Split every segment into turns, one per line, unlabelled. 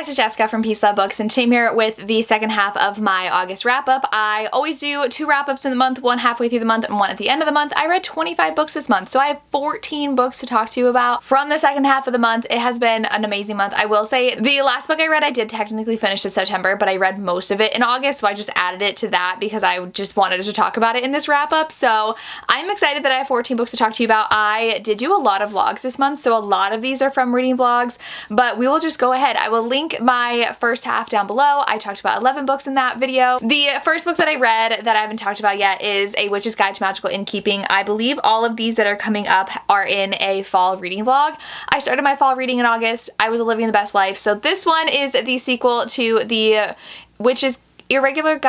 this is Jessica from Peace Love Books, and today I'm here with the second half of my August wrap-up. I always do 2 wrap-ups in the month, one halfway through the month and one at the end of the month. I read 25 books this month, so I have 14 books to talk to you about from the second half of the month. It has been an amazing month. I will say the last book I read, I did technically finish in September, but I read most of it in August, so I just added it to that because I just wanted to talk about it in this wrap-up. So I'm excited that I have 14 books to talk to you about. I did do a lot of vlogs this month, so a lot of these are from reading vlogs, but we will just go ahead. I will link my first half down below. I talked about 11 books in that video. The first book that I read that I haven't talked about yet is A Witch's Guide to Magical Innkeeping. I believe all of these that are coming up are in a fall reading vlog. I started my fall reading in August. I was living the best life. So this one is the sequel to the Irregular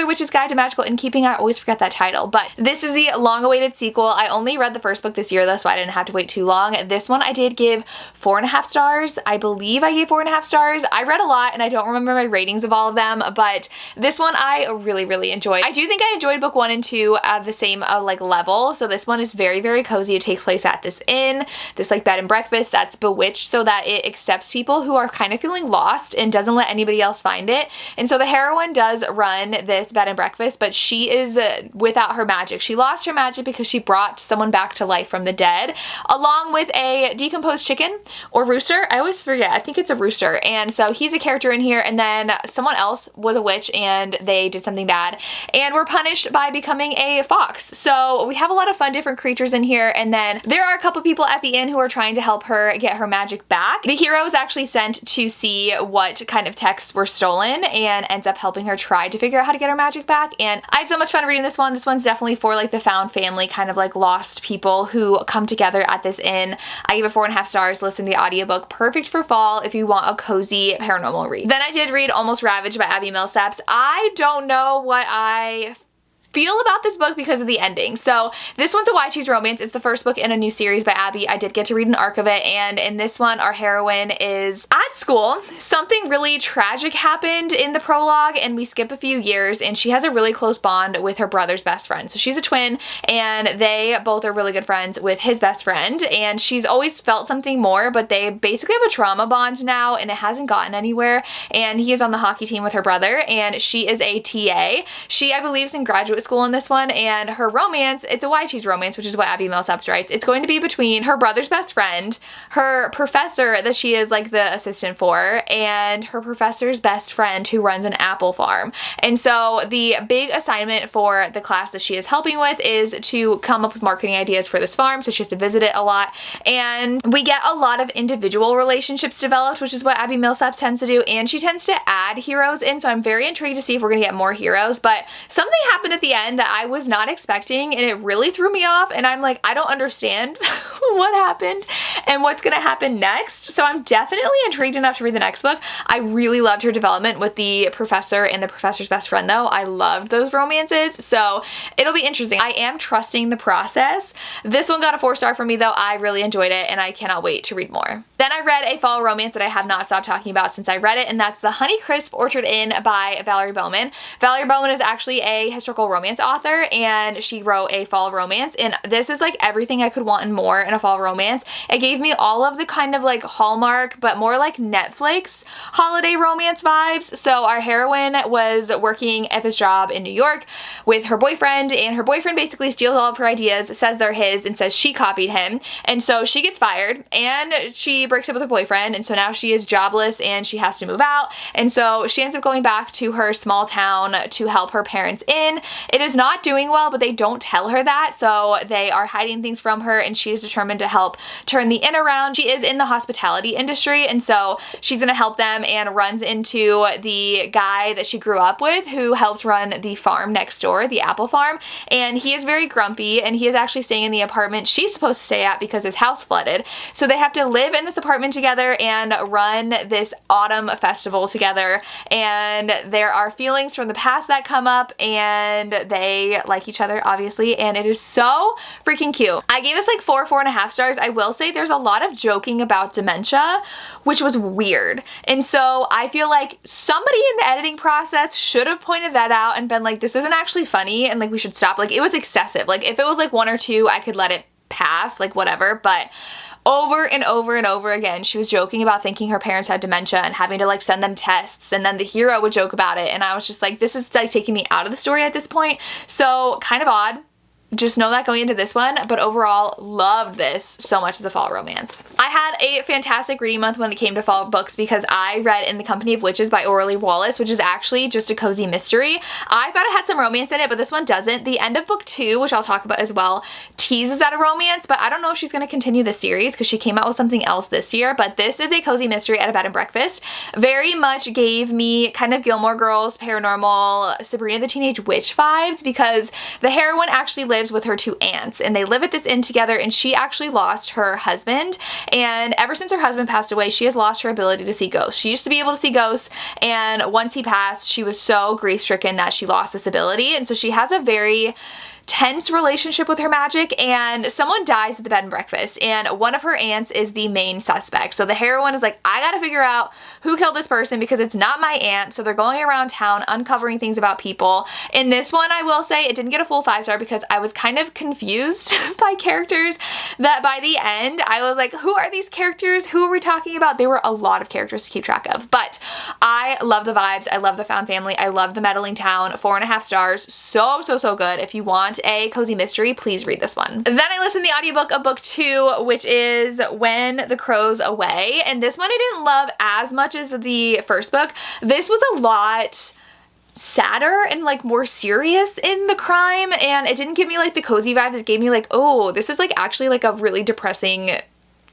Witch's Guide to Magical Innkeeping. I always forget that title, but this is the long-awaited sequel. I only read the first book this year though, so I didn't have to wait too long. This one I did give 4.5 stars. I believe I gave 4.5 stars. I read a lot and I don't remember my ratings of all of them, but this one I really enjoyed. I do think I enjoyed book 1 and 2 at the same like level. So this one is very cozy. It takes place at this inn, this like bed and breakfast that's bewitched so that it accepts people who are kind of feeling lost and doesn't let anybody else find it. And so the heroine does run this bed and breakfast, but she is without her magic. She lost her magic because she brought someone back to life from the dead, along with a decomposed chicken or rooster. I always forget. I think it's a rooster. And so he's a character in here, and then someone else was a witch and they did something bad and were punished by becoming a fox. So we have a lot of fun different creatures in here, and then there are a couple people at the inn who are trying to help her get her magic back. The hero is actually sent to see what kind of texts were stolen and ends up helping her try to figure out how to get her magic back. And I had so much fun reading this one. This one's definitely for like the found family, kind of like lost people who come together at this inn. I gave it 4.5 stars. Listen to the audiobook. Perfect for fall if you want a cozy paranormal read. Then I did read Almost Ravaged by Abby Millsaps. I don't know what I feel about this book because of the ending. So this one's a Why Choose Romance. It's the first book in a new series by Abby. I did get to read an arc of it, and in this one our heroine is at school. Something really tragic happened in the prologue and we skip a few years, and she has a really close bond with her brother's best friend. So she's a twin and they both are really good friends with his best friend, and she's always felt something more, but they basically have a trauma bond now and it hasn't gotten anywhere. And he is on the hockey team with her brother and she is a TA. She, I believe, is in graduate school in this one, and her romance, it's a Why Choose Romance, which is what Abby Millsaps writes. It's going to be between her brother's best friend, her professor that she is like the assistant for, and her professor's best friend who runs an apple farm. And so the big assignment for the class that she is helping with is to come up with marketing ideas for this farm, so she has to visit it a lot. And we get a lot of individual relationships developed, which is what Abby Millsaps tends to do, and she tends to add heroes in, so I'm very intrigued to see if we're gonna get more heroes. But something happened at the end that I was not expecting and it really threw me off, and I'm like, I don't understand what happened and what's gonna happen next. So I'm definitely intrigued enough to read the next book. I really loved her development with the professor and the professor's best friend though. I loved those romances, so it'll be interesting. I am trusting the process. This one got a 4-star for me though. I really enjoyed it and I cannot wait to read more. Then I read a fall romance that I have not stopped talking about since I read it, and that's The Honeycrisp Orchard Inn by Valerie Bowman. Valerie Bowman is actually a historical romance author, and she wrote a fall romance, and this is like everything I could want and more in a fall romance. It gave me all of the kind of like Hallmark but more like Netflix holiday romance vibes. So our heroine was working at this job in New York with her boyfriend, and her boyfriend basically steals all of her ideas, says they're his, and says she copied him, and so she gets fired and she breaks up with her boyfriend, and so now she is jobless and she has to move out, and so she ends up going back to her small town to help her parents in. It is not doing well, but they don't tell her that, so they are hiding things from her, and she is determined to help turn the inn around. She is in the hospitality industry, and so she's gonna help them, and runs into the guy that she grew up with who helps run the farm next door, the apple farm, and he is very grumpy, and he is actually staying in the apartment she's supposed to stay at because his house flooded. So they have to live in this apartment together and run this autumn festival together, and there are feelings from the past that come up, and they like each other obviously, and it is so freaking cute. I gave this like 4.5 stars. I will say there's a lot of joking about dementia, which was weird, and so I feel like somebody in the editing process should have pointed that out and been like, this isn't actually funny and like we should stop. Like, it was excessive. Like if it was like 1 or 2 I could let it pass, like whatever, but over and over and over again, she was joking about thinking her parents had dementia and having to like send them tests, and then the hero would joke about it, and I was just like, this is like taking me out of the story at this point. So kind of odd. Just know that going into this one, but overall loved this so much as a fall romance. I had a fantastic reading month when it came to fall books because I read In the Company of Witches by Orly Wallace, which is actually just a cozy mystery. I thought it had some romance in it, but this one doesn't. The end of book 2, which I'll talk about as well, teases at a romance, but I don't know if she's going to continue the series because she came out with something else this year, but this is a cozy mystery at a bed and breakfast. Very much gave me kind of Gilmore Girls, Paranormal, Sabrina the Teenage Witch vibes because the heroine actually lives with her 2 aunts, and they live at this inn together, and she actually lost her husband, and ever since her husband passed away, she has lost her ability to see ghosts. She used to be able to see ghosts, and once he passed, she was so grief-stricken that she lost this ability, and so she has a very tense relationship with her magic, and someone dies at the bed and breakfast, and one of her aunts is the main suspect. So the heroine is like, I gotta figure out who killed this person because it's not my aunt. So they're going around town uncovering things about people. In this one, I will say it didn't get a full 5-star because I was kind of confused by characters that by the end I was like, who are these characters? Who are we talking about? There were a lot of characters to keep track of, but I love the vibes. I love the found family. I love the meddling town. 4.5 stars. So good. If you want a cozy mystery, please read this one. Then I listened to the audiobook of book 2, which is When the Crow's Away, and this one I didn't love as much as the first book. This was a lot sadder and like more serious in the crime, and it didn't give me like the cozy vibes. It gave me like, oh, this is like actually like a really depressing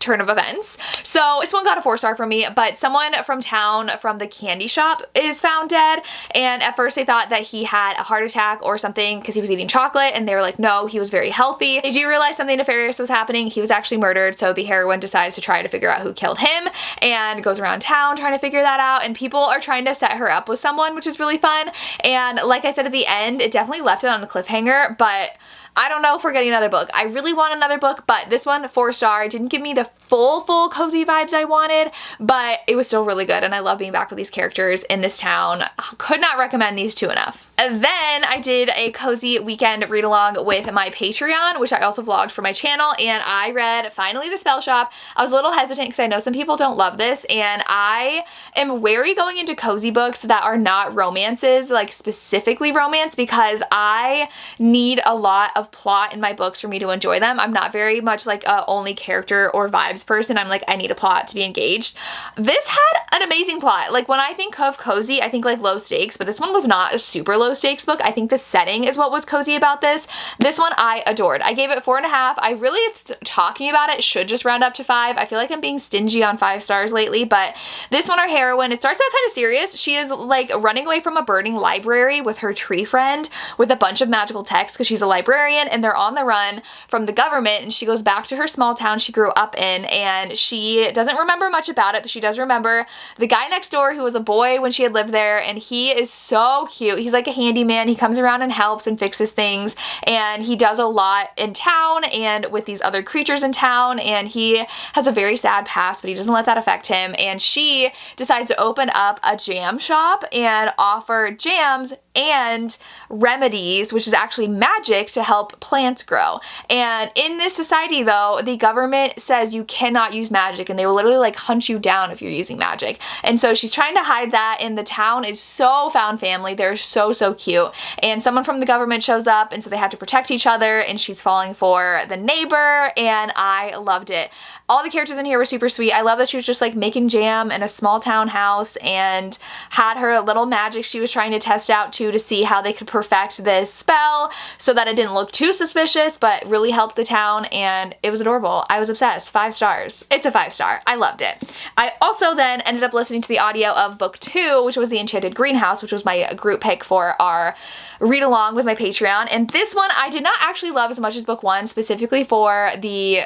turn of events. So this one got a 4-star for me, but someone from town from the candy shop is found dead, and at first they thought that he had a heart attack or something because he was eating chocolate, and they were like, no, he was very healthy. They do realize something nefarious was happening. He was actually murdered, so the heroine decides to try to figure out who killed him and goes around town trying to figure that out, and people are trying to set her up with someone, which is really fun. And like I said at the end, it definitely left it on a cliffhanger, but I don't know if we're getting another book. I really want another book, but this one, 4-star, didn't give me the full cozy vibes I wanted, but it was still really good, and I love being back with these characters in this town. Could not recommend these 2 enough. And then I did a cozy weekend read along with my Patreon, which I also vlogged for my channel, and I read finally The Spell Shop. I was a little hesitant because I know some people don't love this, and I am wary going into cozy books that are not romances, like specifically romance, because I need a lot of plot in my books for me to enjoy them. I'm not very much like a only character or vibes person. I'm like, I need a plot to be engaged. This had an amazing plot. Like when I think of cozy, I think like low stakes, but this one was not a super low stakes book. I think the setting is what was cozy about this. This one I adored. I gave it 4.5. I really, talking about it, should just round up to 5. I feel like I'm being stingy on 5 stars lately, but this one, our heroine, it starts out kind of serious. She is like running away from a burning library with her tree friend with a bunch of magical texts because she's a librarian, and they're on the run from the government, and she goes back to her small town she grew up in, and she doesn't remember much about it, but she does remember the guy next door who was a boy when she had lived there, and he is so cute. He's like a handyman. He comes around and helps and fixes things, and he does a lot in town and with these other creatures in town, and he has a very sad past, but he doesn't let that affect him, and she decides to open up a jam shop and offer jams and remedies, which is actually magic, to help plants grow. And in this society though, the government says you cannot use magic, and they will literally like hunt you down if you're using magic. And so she's trying to hide that, and the town is so found family. They're so cute. And someone from the government shows up, and so they have to protect each other, and she's falling for the neighbor, and I loved it. All the characters in here were super sweet. I love that she was just like making jam in a small town house and had her little magic she was trying to test out to see how they could perfect this spell so that it didn't look too suspicious, but really helped the town, and it was adorable. I was obsessed. 5 stars. It's a 5-star. I loved it. I also then ended up listening to the audio of book 2, which was The Enchanted Greenhouse, which was my group pick for our read along with my Patreon, and this one I did not actually love as much as book 1, specifically for the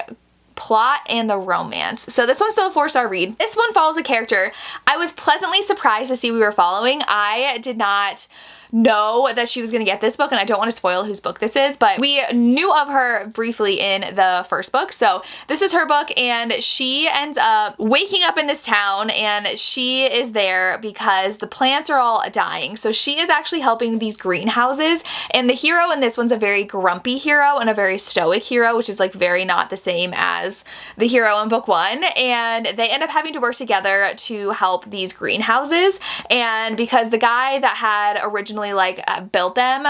plot and the romance. So this one's still a 4-star read. This one follows a character I was pleasantly surprised to see we were following. I did not know that she was gonna get this book, and I don't want to spoil whose book this is, but we knew of her briefly in the first book. So this is her book, and she ends up waking up in this town, and she is there because the plants are all dying. So she is actually helping these greenhouses, and the hero in this one's a very grumpy hero and a very stoic hero, which is like very not the same as the hero in book 1, and they end up having to work together to help these greenhouses. And because the guy that had originally like built them,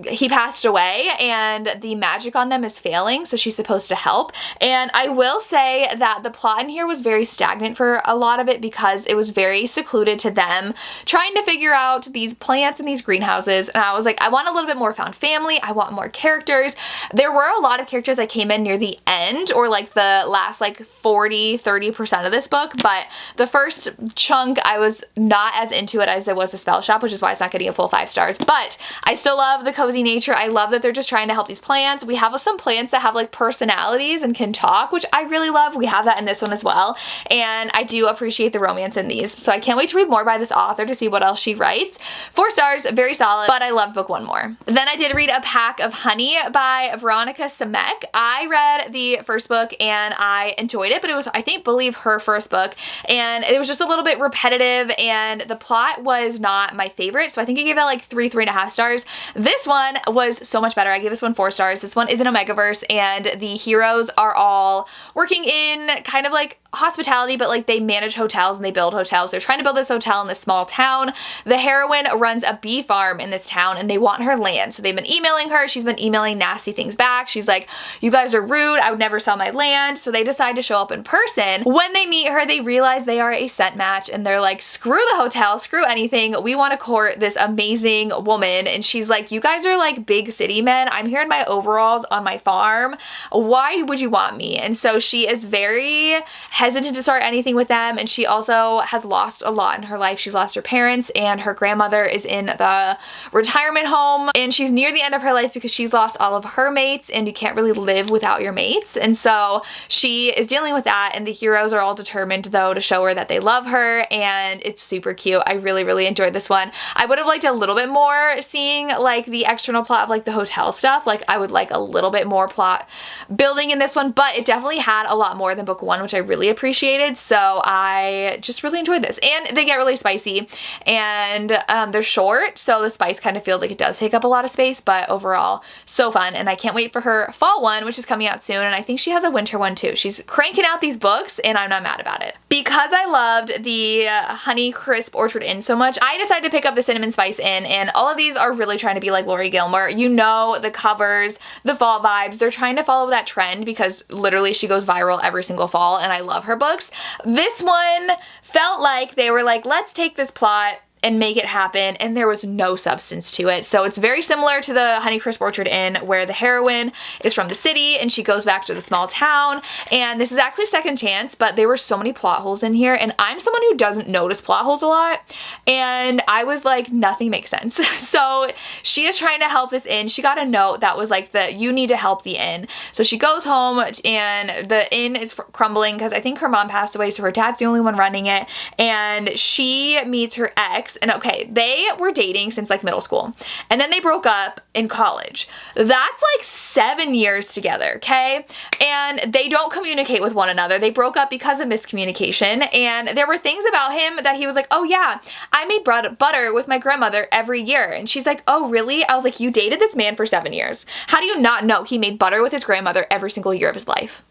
he passed away, and the magic on them is failing, so she's supposed to help. And I will say that the plot in here was very stagnant for a lot of it because it was very secluded to them trying to figure out these plants in these greenhouses, and I was like, I want a little bit more found family, I want more characters. There were a lot of characters that came in near the end, or like the last like 40-30% of this book, but the first chunk I was not as into it as it was the Spell Shop, which is why it's not getting a full 5 stars, but I still love the cozy nature. I love that they're just trying to help these plants. We have some plants that have like personalities and can talk, which I really love. We have that in this one as well, and I do appreciate the romance in these, so I can't wait to read more by this author to see what else she writes. 4 stars, very solid, but I love book 1 more. Then I did read A Pack of Honey by Veronica Samek. I read the first book and I enjoyed it, but it was, I believe her first book, and it was just a little bit repetitive, and the plot was not my favorite, so I think I gave that like 3.5 stars. This one was so much better. I gave this one 4 stars. This one is an Omegaverse, and the heroes are all working in kind of like hospitality, but like they manage hotels and they build hotels. They're trying to build this hotel in this small town. The heroine runs a bee farm in this town, and they want her land. So they've been emailing her. She's been emailing nasty things back. She's like, you guys are rude. I would never sell my land. So they decide to show up in person. When they meet her, they realize they are a scent match, and they're like, screw the hotel, screw anything. We want to court this amazing woman. And she's like, you guys are like big city men. I'm here in my overalls on my farm. Why would you want me? And so she is very hesitant to start anything with them, and she also has lost a lot in her life. She's lost her parents, and her grandmother is in the retirement home, and she's near the end of her life because she's lost all of her mates, and you can't really live without your mates. And so she is dealing with that, and the heroes are all determined though to show her that they love her, and it's super cute. I really enjoyed this one. I would have liked a little bit more seeing like the external plot of like the hotel stuff. Like I would like a little bit more plot building in this one, but it definitely had a lot more than book 1, which I really appreciated. So I just really enjoyed this, and they get really spicy, and they're short, so the spice kind of feels like it does take up a lot of space, but overall so fun. And I can't wait for her fall one, which is coming out soon, and I think she has a winter one too. She's cranking out these books, and I'm not mad about it. Because I loved the Honey Crisp Orchard Inn so much, I decided to pick up the Cinnamon Spice Inn, and all of these are really trying to be like Lori Gilmore. You know, the covers, the fall vibes, they're trying to follow that trend because literally she goes viral every single fall, and I love her books. This one felt like they were like, let's take this plot and make it happen, and there was no substance to it. So it's very similar to the Honeycrisp Orchard Inn, where the heroine is from the city and she goes back to the small town, and this is actually second chance, but there were so many plot holes in here, and I'm someone who doesn't notice plot holes a lot, and I was like, nothing makes sense. So she is trying to help this inn. She got a note that was like, you need to help the inn. So she goes home, and the inn is crumbling because I think her mom passed away, so her dad's the only one running it, and she meets her ex. And okay, they were dating since like middle school, and then they broke up in college. That's like 7 years together, okay? And they don't communicate with one another. They broke up because of miscommunication, and there were things about him that he was like, oh yeah, I made butter with my grandmother every year. And she's like, oh really? I was like, you dated this man for 7 years. How do you not know he made butter with his grandmother every single year of his life?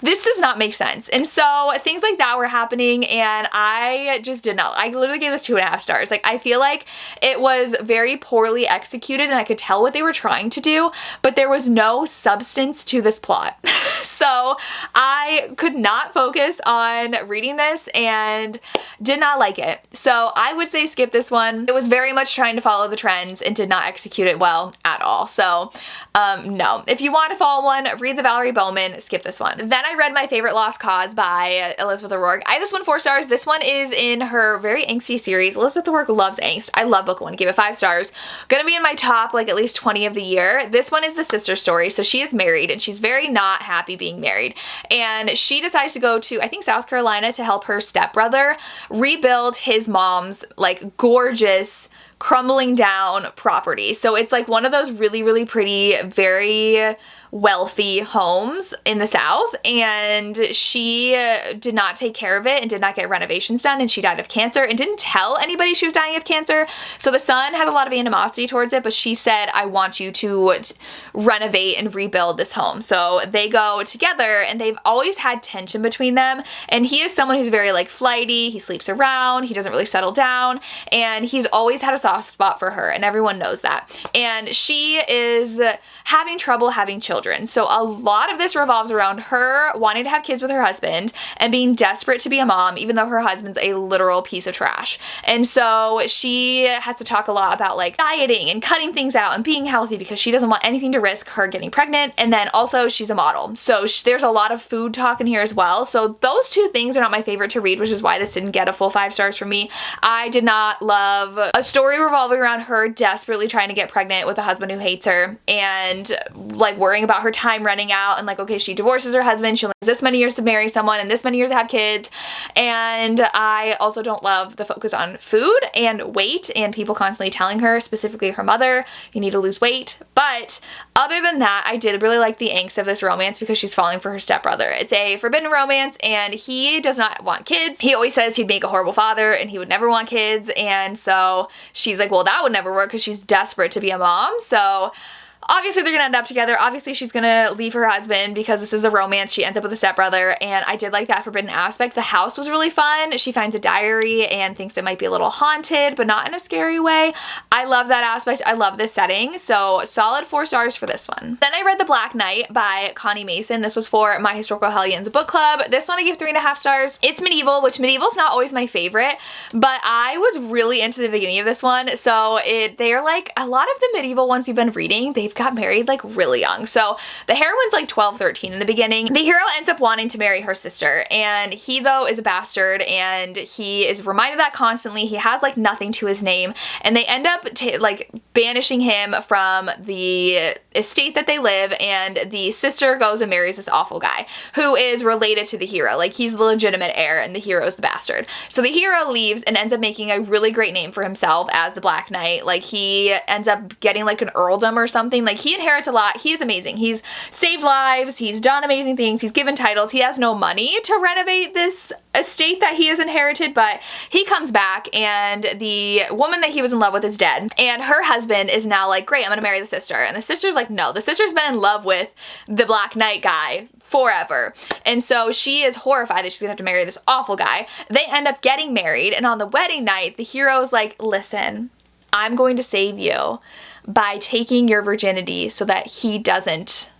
This does not make sense. And so things like that were happening, and I just did not. I literally gave this 2.5 stars. Like, I feel like it was very poorly executed, and I could tell what they were trying to do, but there was no substance to this plot. So I could not focus on reading this and did not like it. So I would say skip this one. It was very much trying to follow the trends and did not execute it well at all. So no. If you want to follow one, read the Valerie Bowman, skip this one. Then I read My Favorite Lost Cause by Elizabeth O'Rourke. I have this one 4 stars. This one is in her very angsty series. Elizabeth O'Rourke loves angst. I love book 1. Gave it 5 stars. Gonna be in my top like at least 20 of the year. This one is the sister story. So she is married, and she's very not happy being married. And she decides to go to, I think, South Carolina to help her stepbrother rebuild his mom's like gorgeous crumbling down property. So it's like one of those really, really pretty, very wealthy homes in the South, and she did not take care of it and did not get renovations done, and she died of cancer and didn't tell anybody she was dying of cancer. So the son had a lot of animosity towards it, but she said, I want you to renovate and rebuild this home. So they go together, and they've always had tension between them, and he is someone who's very like flighty, he sleeps around, he doesn't really settle down, and he's always had a soft spot for her, and everyone knows that. And she is having trouble having children. So a lot of this revolves around her wanting to have kids with her husband and being desperate to be a mom, even though her husband's a literal piece of trash. And so she has to talk a lot about like dieting and cutting things out and being healthy because she doesn't want anything to risk her getting pregnant. And then also she's a model. So there's a lot of food talk in here as well. So those two things are not my favorite to read, which is why this didn't get a full 5 stars from me. I did not love a story revolving around her desperately trying to get pregnant with a husband who hates her and like worrying about her time running out, and like, okay, she divorces her husband, she only has this many years to marry someone and this many years to have kids. And I also don't love the focus on food and weight and people constantly telling her, specifically her mother, you need to lose weight. But other than that, I did really like the angst of this romance because she's falling for her stepbrother. It's a forbidden romance, and he does not want kids. He always says he'd make a horrible father and he would never want kids, and so she's like, well, that would never work because she's desperate to be a mom. So obviously they're gonna end up together. Obviously she's gonna leave her husband because this is a romance. She ends up with a stepbrother, and I did like that forbidden aspect. The house was really fun. She finds a diary and thinks it might be a little haunted, but not in a scary way. I love that aspect. I love this setting. So solid 4 stars for this one. Then I read The Black Knight by Connie Mason. This was for my Historical Hellions book club. This one I gave 3.5 stars. It's medieval, which medieval's not always my favorite, but I was really into the beginning of this one. So they're like, a lot of the medieval ones we've been reading, they've got married like really young. So the heroine's like 12, 13 in the beginning. The hero ends up wanting to marry her sister, and he though is a bastard, and he is reminded that constantly. He has like nothing to his name, and they end up like banishing him from the estate that they live, and the sister goes and marries this awful guy who is related to the hero. Like he's the legitimate heir and the hero is the bastard. So the hero leaves and ends up making a really great name for himself as the Black Knight. Like he ends up getting like an earldom or something. Like he inherits a lot. He is amazing. He's saved lives. He's done amazing things. He's given titles. He has no money to renovate this estate that he has inherited, but he comes back, and the woman that he was in love with is dead, and her husband is now like, great, I'm gonna marry the sister. And the sister's like, no, the sister's been in love with the Black Knight guy forever. And so she is horrified that she's gonna have to marry this awful guy. They end up getting married, and on the wedding night, the hero's like, listen, I'm going to save you by taking your virginity so that he doesn't,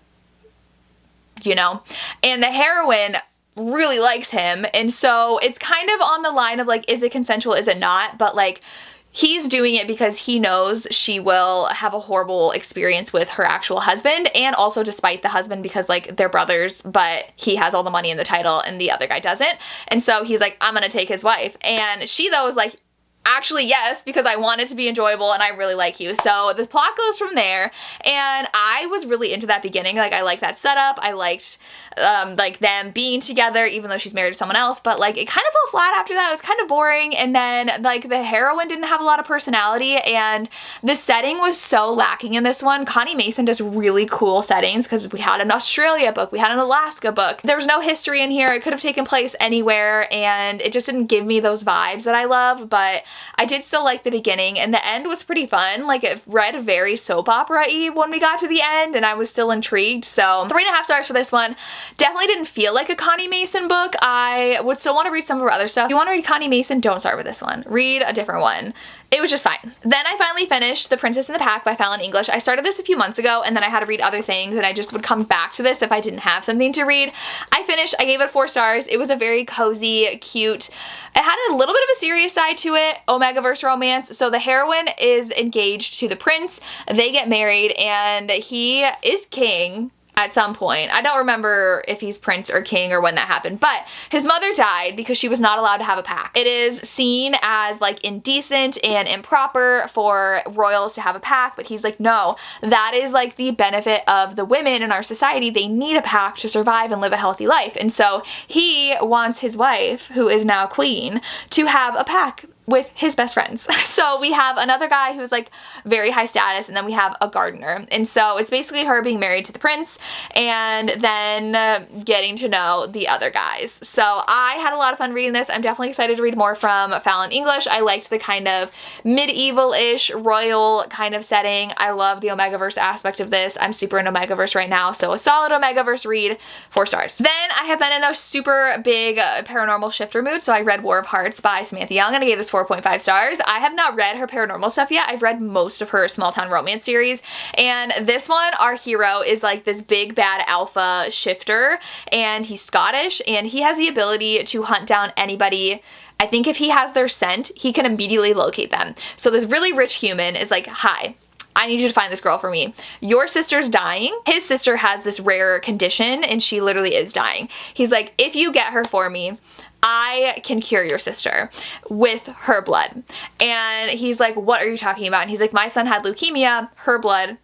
you know? And the heroine really likes him, and so it's kind of on the line of like, is it consensual, is it not? But like, he's doing it because he knows she will have a horrible experience with her actual husband, and also despite the husband because like they're brothers, but he has all the money in the title and the other guy doesn't. And so he's like, I'm gonna take his wife. And she though is like, actually yes, because I want it to be enjoyable and I really like you. So the plot goes from there, and I was really into that beginning. Like I liked that setup. I liked like them being together even though she's married to someone else, but like it kind of fell flat after that. It was kind of boring, and then like the heroine didn't have a lot of personality, and the setting was so lacking in this one. Connie Mason does really cool settings because we had an Australia book, we had an Alaska book. There was no history in here. It could have taken place anywhere, and it just didn't give me those vibes that I love, but I did still like the beginning, and the end was pretty fun. Like it read very soap opera-y when we got to the end, and I was still intrigued. So 3.5 stars for this one. Definitely didn't feel like a Connie Mason book. I would still want to read some of her other stuff. If you want to read Connie Mason, don't start with this one. Read a different one. It was just fine. Then I finally finished The Princess and the Pack by Fallon English. I started this a few months ago, and then I had to read other things, and I just would come back to this if I didn't have something to read. I finished, I gave it 4 stars. It was a very cozy, cute, it had a little bit of a serious side to it, Omegaverse romance. So the heroine is engaged to the prince, they get married, and he is king at some point. I don't remember if he's prince or king or when that happened, but his mother died because she was not allowed to have a pack. It is seen as like indecent and improper for royals to have a pack, but he's like, no, that is like the benefit of the women in our society. They need a pack to survive and live a healthy life. And so he wants his wife, who is now queen, to have a pack. with his best friends. So we have another guy who's like very high status, and then we have a gardener. And so it's basically her being married to the prince and then getting to know the other guys. So I had a lot of fun reading this. I'm definitely excited to read more from Fallon English. I liked the kind of medieval-ish royal kind of setting. I love the Omegaverse aspect of this. I'm super into Omegaverse right now, so a solid Omegaverse read, 4 stars. Then I have been in a super big paranormal shifter mood, so I read War of Hearts by Samantha Young, and I gave this 4.5 stars. I have not read her paranormal stuff yet. I've read most of her small town romance series, and this one, our hero is like this big bad alpha shifter, and he's Scottish, and he has the ability to hunt down anybody. I think if he has their scent, he can immediately locate them. So this really rich human is like, hi, I need you to find this girl for me. Your sister's dying. His sister has this rare condition, and she literally is dying. He's like, if you get her for me, I can cure your sister with her blood. And he's like, what are you talking about? And he's like, my son had leukemia, her blood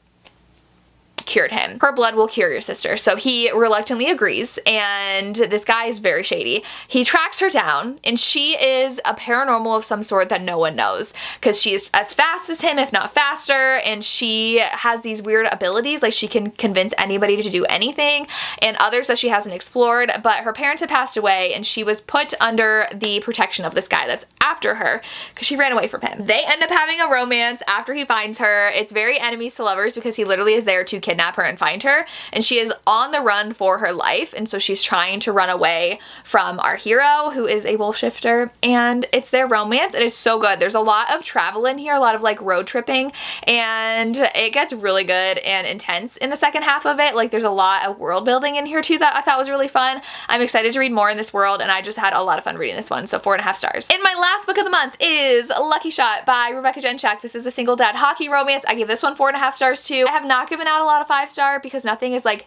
cured him. Her blood will cure your sister. So he reluctantly agrees, and this guy is very shady. He tracks her down, and she is a paranormal of some sort that no one knows, because she's as fast as him, if not faster, and she has these weird abilities, like she can convince anybody to do anything, and others that she hasn't explored. But her parents had passed away, and she was put under the protection of this guy that's after her because she ran away from him. They end up having a romance after he finds her. It's very enemies to lovers because he literally is there to kidnap her and find her, and she is on the run for her life, and so she's trying to run away from our hero, who is a wolf shifter, and it's their romance, and it's so good. There's a lot of travel in here, a lot of like road tripping, and it gets really good and intense in the second half of it. Like there's a lot of world building in here too that I thought was really fun. I'm excited to read more in this world, and I just had a lot of fun reading this one, so 4.5 stars. And my last book of the month is Lucky Shot by Rebecca Jenchak. This is a single dad hockey romance. I give this one 4.5 stars too. I have not given out a lot of 5-star because nothing is like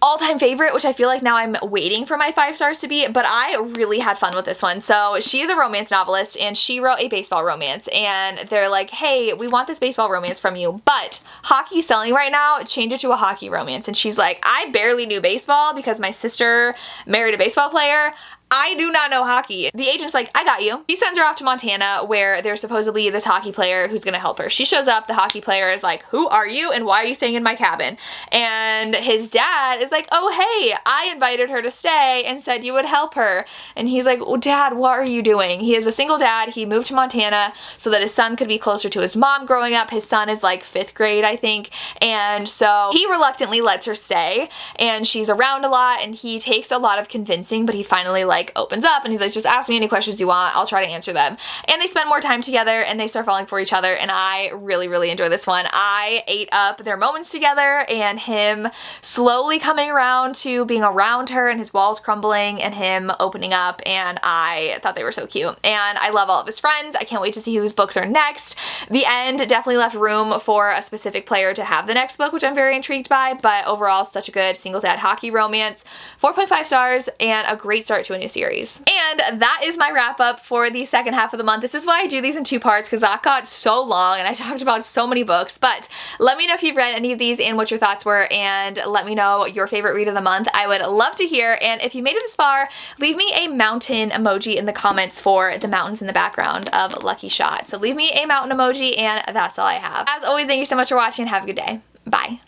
all-time favorite, which I feel like now I'm waiting for my 5 stars to be, but I really had fun with this one. So she is a romance novelist, and she wrote a baseball romance, and they're like, hey, we want this baseball romance from you, but hockey's selling right now, change it to a hockey romance. And she's like, I barely knew baseball because my sister married a baseball player. I do not know hockey. The agent's like, I got you. He sends her off to Montana, where there's supposedly this hockey player who's gonna help her. She shows up, the hockey player is like, who are you and why are you staying in my cabin? And his dad is like, oh hey, I invited her to stay and said you would help her. And he's like, well, Dad, what are you doing? He is a single dad. He moved to Montana so that his son could be closer to his mom growing up. His son is like 5th grade, I think. And so he reluctantly lets her stay, and she's around a lot, and he takes a lot of convincing, but he finally like opens up, and he's like, just ask me any questions you want, I'll try to answer them. And they spend more time together, and they start falling for each other, and I really enjoy this one. I ate up their moments together, and him slowly coming around to being around her, and his walls crumbling, and him opening up, and I thought they were so cute. And I love all of his friends. I can't wait to see whose books are next. The end definitely left room for a specific player to have the next book, which I'm very intrigued by, but overall such a good single dad hockey romance. 4.5 stars, and a great start to a new series. And that is my wrap up for the second half of the month. This is why I do these in 2 parts, because that got so long and I talked about so many books. But let me know if you've read any of these and what your thoughts were, and let me know your favorite read of the month. I would love to hear. And if you made it this far, leave me a mountain emoji in the comments for the mountains in the background of Lucky Shot. So leave me a mountain emoji, and that's all I have. As always, thank you so much for watching, and have a good day. Bye.